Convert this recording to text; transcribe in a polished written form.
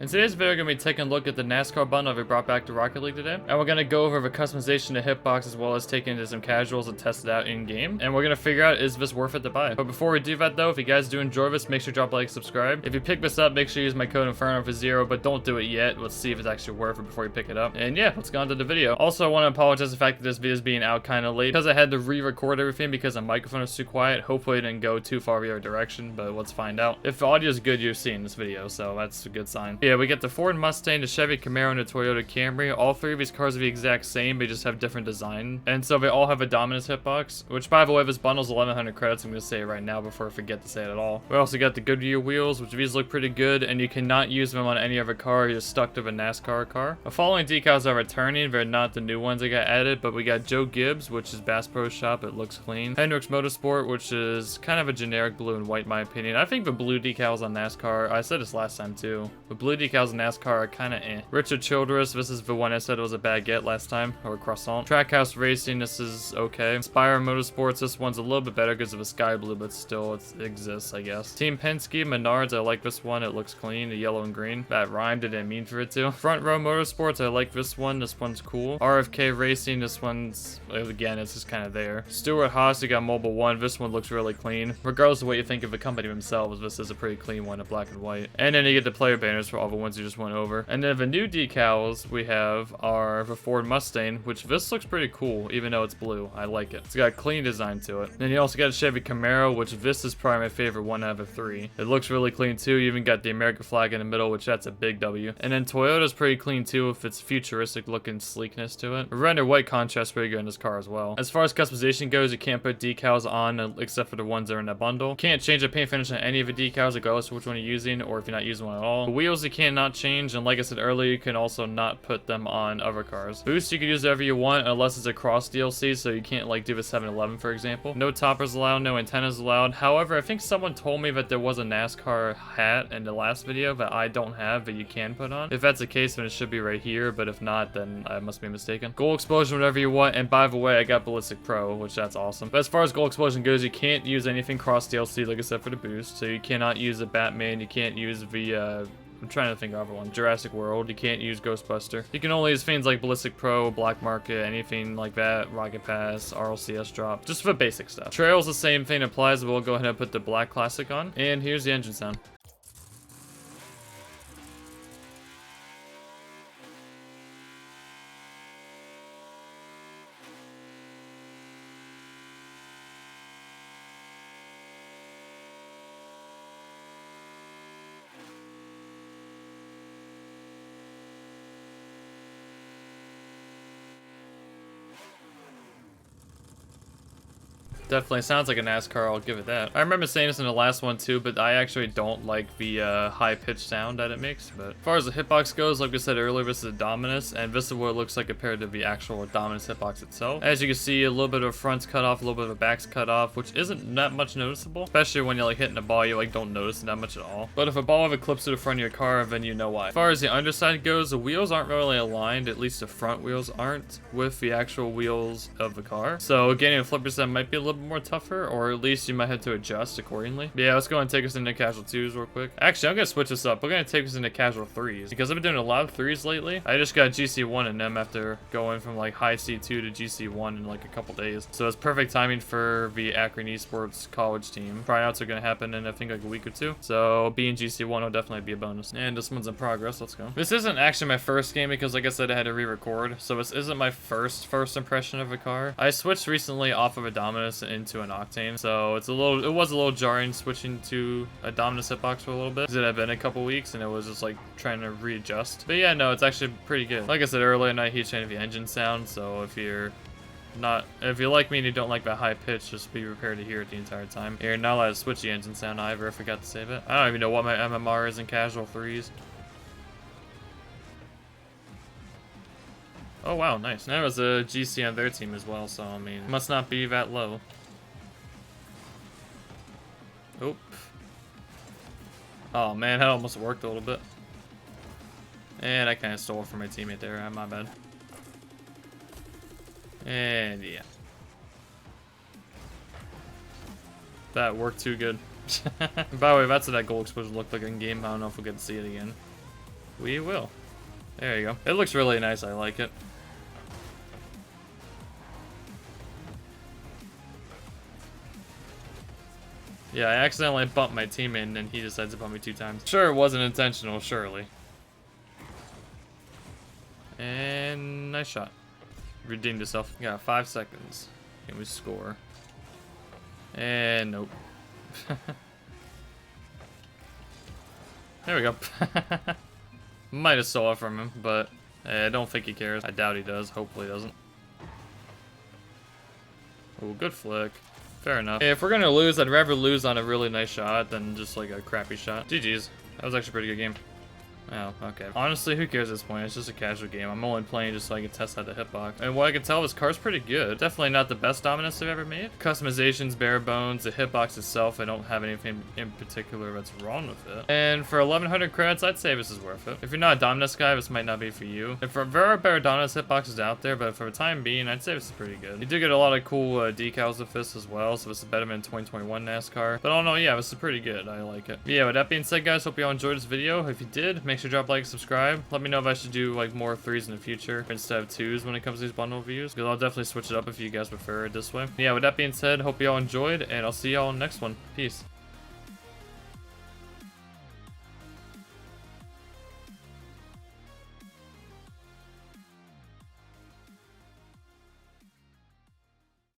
In today's video, we're going to be taking a look at the NASCAR bundle we brought back to Rocket League today. And we're going to go over the customization to Hitbox as well as take it into some casuals and test it out in-game. And we're going to figure out, is this worth it to buy? But before we do that though, if you guys do enjoy this, make sure to drop a like, subscribe. If you pick this up, make sure you use my code Inferno for 0, but don't do it yet. Let's see if it's actually worth it before you pick it up. And yeah, let's go on to the video. Also, I want to apologize for the fact that this video is being out kind of late because I had to re-record everything because the microphone was too quiet. Hopefully it didn't go too far the other direction, but let's find out. If the audio is good, you're seeing this video, so that's a good sign. Yeah, we get the Ford Mustang, the Chevy Camaro, and the Toyota Camry. All three of these cars are the exact same, they just have different design. And so they all have a Dominus hitbox, which by the way, this bundle is 1100 credits. I'm going to say it right now before I forget to say it at all. We also got the Goodyear wheels, which these look pretty good, and you cannot use them on any other car. You're stuck to the NASCAR car. The following decals are returning. They're not the new ones that got added, but we got Joe Gibbs, which is Bass Pro Shop. It looks clean. Hendricks Motorsport, which is kind of a generic blue and white in my opinion. I think the blue decals on NASCAR, I said this last time too, the blue decals on NASCAR are kind of eh. Richard Childress, this is the one I said was a bad get last time, or croissant. Trackhouse Racing, this is okay. Spire Motorsports, this one's a little bit better because of a sky blue, but still it exists, I guess. Team Penske, Menards, I like this one, it looks clean, the yellow and green. That rhymed, I didn't mean for it to. Front Row Motorsports, I like this one's cool. RFK Racing, this one's, again, it's just kind of there. Stuart Haas, you got Mobile One, this one looks really clean. Regardless of what you think of the company themselves, this is a pretty clean one in black and white. And then you get the player banners for all the ones you just went over. And then the new decals we have are the Ford Mustang, which this looks pretty cool, even though it's blue. I like it. It's got a clean design to it. Then you also got a Chevy Camaro, which this is probably my favorite one out of the three. It looks really clean too. You even got the American flag in the middle, which that's a big W. And then Toyota's pretty clean too with its futuristic looking sleekness to it. The red and white contrast pretty good in this car as well. As far as customization goes, you can't put decals on except for the ones that are in that bundle. Can't change the paint finish on any of the decals regardless of which one you're using or if you're not using one at all. The wheels you cannot change, and like I said earlier, you can also not put them on other cars. Boost you can use whatever you want unless it's a cross DLC, so you can't like do the 711 for example. No toppers allowed, no antennas allowed. However, I think someone told me that there was a NASCAR hat in the last video that I don't have that you can put on. If that's the case, then it should be right here, but if not, then I must be mistaken. Goal explosion, whatever you want, and by the way, I got Ballistic Pro, which that's awesome. But as far as goal explosion goes, you can't use anything cross DLC like I said for the boost, so you cannot use a Batman, you can't use the I'm trying to think of other one. Jurassic World, you can't use Ghostbuster. You can only use things like Ballistic Pro, Black Market, anything like that, Rocket Pass, RLCS drop, just for basic stuff. Trails, the same thing applies, but we'll go ahead and put the Black Classic on. And here's the engine sound. Definitely sounds like a NASCAR, I'll give it that. I remember saying this in the last one too, but I actually don't like the high-pitched sound that it makes. But as far as the hitbox goes, like I said earlier, this is a Dominus, and this is what it looks like compared to the actual Dominus hitbox itself. As you can see, a little bit of front's cut off, a little bit of back's cut off, which isn't that much noticeable. Especially when you're like hitting a ball, you like don't notice it that much at all. But if a ball ever clips to the front of your car, then you know why. As far as the underside goes, the wheels aren't really aligned, at least the front wheels aren't, with the actual wheels of the car. So getting a flipper set might be a little bit more tougher, or at least you might have to adjust accordingly. But yeah, let's go and take us into casual 2s real quick. Actually, I'm gonna switch this up. We're gonna take us into casual 3s because I've been doing a lot of 3s lately. I just got GC1 in them after going from like high C2 to GC1 in like a couple days. So it's perfect timing for the Akron Esports college team. Tryouts are gonna happen in I think like a week or two. So being GC1 will definitely be a bonus. And this one's in progress. Let's go. This isn't actually my first game because like I said, I had to re-record. So this isn't my first impression of a car. I switched recently off of a Dominus into an Octane. So it was a little jarring switching to a Dominus hitbox for a little bit because it had been a couple weeks and it was just like trying to readjust. But yeah, no, it's actually pretty good. Like I said earlier, I'm not a huge fan of the engine sound, so if you like me and you don't like that high pitch, just be prepared to hear it the entire time. You're not allowed to switch the engine sound either, I forgot to save it. I don't even know what my MMR is in casual 3s. Oh wow, nice. That was a GC on their team as well, so I mean, it must not be that low. Oop. Oh man, that almost worked a little bit. And I kind of stole it from my teammate there, my bad. And yeah. That worked too good. By the way, that's what that goal explosion looked like in game. I don't know if we'll get to see it again. We will. There you go. It looks really nice. I like it. Yeah, I accidentally bumped my teammate and then he decides to bump me 2 times. Sure, it wasn't intentional, surely. And nice shot. Redeemed yourself. You got 5 seconds. Can we score? And nope. There we go. Might have stole it from him, but I don't think he cares. I doubt he does. Hopefully he doesn't. Oh, good flick. Fair enough. If we're gonna lose, I'd rather lose on a really nice shot than just like a crappy shot. GG's. That was actually a pretty good game. Oh, okay. Honestly, who cares at this point? It's just a casual game. I'm only playing just so I can test out the hitbox. And what I can tell, this car's pretty good. Definitely not the best dominance I've ever made. Customization's bare bones. The hitbox itself, I don't have anything in particular that's wrong with it. And for 1100 credits, I'd say this is worth it. If you're not a dominance guy, this might not be for you. If there are better dominance hitboxes out there, but for the time being, I'd say this is pretty good. You do get a lot of cool decals with this as well, so this is better than 2021 NASCAR. But I don't know, yeah, this is pretty good. I like it. But yeah, with that being said, guys, hope you all enjoyed this video. If you did, make sure to drop a like, subscribe. Let me know if I should do like more 3s in the future instead of 2s when it comes to these bundle views, because I'll definitely switch it up if you guys prefer it this way. Yeah, with that being said, hope you all enjoyed, and I'll see y'all in the next one. Peace.